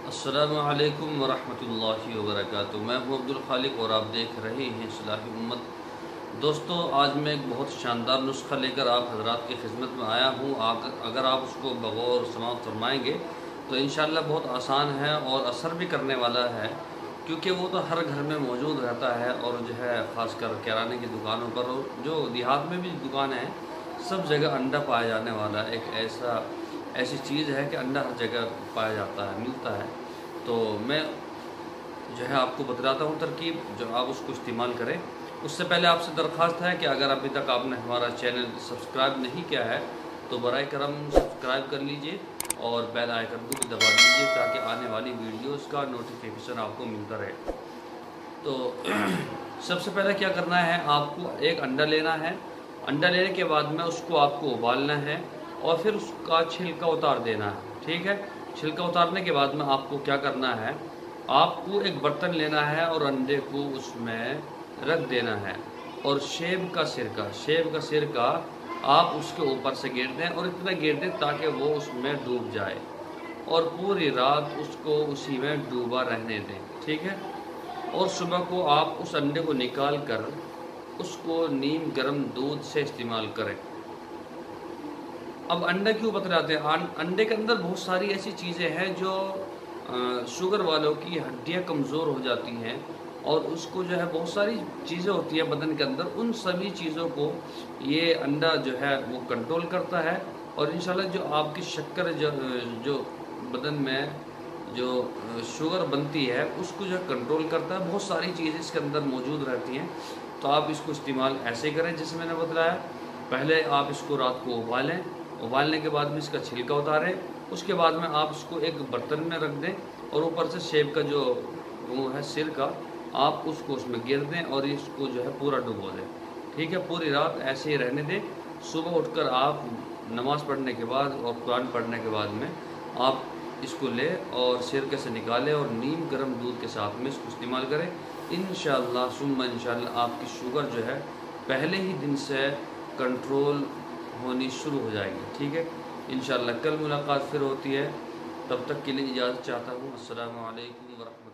अस्सलामुअलैकुम वरहमतुल्लाहि वबरकातुहू। मैं हूँ अब्दुल खालिक और आप देख रहे हैं इस्लाही उम्मत। दोस्तों, आज मैं एक बहुत शानदार नुस्खा लेकर आप हजरात की खिदमत में आया हूँ। अगर आप उसको बगौर समाअत फरमाएँगे तो इंशाअल्लाह बहुत आसान है और असर भी करने वाला है, क्योंकि वो तो हर घर में मौजूद रहता है और जो है ख़ासकर किराने की दुकानों पर और जो देहात में भी दुकान है, सब जगह अंडा पाया जाने वाला एक ऐसी चीज़ है कि अंडा हर जगह पाया जाता है, मिलता है। तो मैं जो है आपको बतलाता हूँ तरकीब, जो आप उसको इस्तेमाल करें। उससे पहले आपसे दरख्वास्त है कि अगर अभी तक आपने हमारा चैनल सब्सक्राइब नहीं किया है तो बराए करम सब्सक्राइब कर लीजिए और बेल आइकन को भी दबा दीजिए ताकि आने वाली वीडियोस का नोटिफिकेशन आपको मिलता रहे। तो सबसे पहले क्या करना है, आपको एक अंडा लेना है। अंडा लेने के बाद में उसको आपको उबालना है और फिर उसका छिलका उतार देना है। ठीक है, छिलका उतारने के बाद में आपको क्या करना है, आपको एक बर्तन लेना है और अंडे को उसमें रख देना है और सेब का सिरका आप उसके ऊपर से गिर दें और इतना गिर दें ताकि वो उसमें डूब जाए और पूरी रात उसको उसी में डूबा रहने दें। ठीक है, और सुबह को आप उस अंडे को निकाल कर उसको नीम गर्म दूध से इस्तेमाल करें। अब अंडा क्यों बतलाते हैं, अंडे के अंदर बहुत सारी ऐसी चीज़ें हैं जो शुगर वालों की हड्डियां कमज़ोर हो जाती हैं और उसको जो है बहुत सारी चीज़ें होती हैं बदन के अंदर, उन सभी चीज़ों को ये अंडा जो है वो कंट्रोल करता है और इंशाल्लाह जो आपकी शक्कर जो बदन में जो शुगर बनती है उसको जो कंट्रोल करता है। बहुत सारी चीज़ें इसके अंदर मौजूद रहती हैं। तो आप इसको इस्तेमाल ऐसे करें जैसे मैंने बतलाया। पहले आप इसको रात को उबालें, उबालने के बाद में इसका छिलका उतारें, उसके बाद में आप इसको एक बर्तन में रख दें और ऊपर से सेब का जो वो है सिरका आप उसको उसमें गिर दें और इसको जो है पूरा डुबो दें। ठीक है, पूरी रात ऐसे ही रहने दें। सुबह उठकर आप नमाज़ पढ़ने के बाद और कुरान पढ़ने के बाद में आप इसको लें और सिरके से निकालें और नीम गर्म दूध के साथ में इसको इस्तेमाल करें। इंशाअल्लाह सुम्मा इंशाअल्लाह आपकी शुगर जो है पहले ही दिन से कंट्रोल होनी शुरू हो जाएगी। ठीक है, इंशाअल्लाह कल मुलाकात फिर होती है। तब तक के लिए इजाज़त चाहता हूँ। अस्सलामु अलैकुम वरहमतुल्लाह।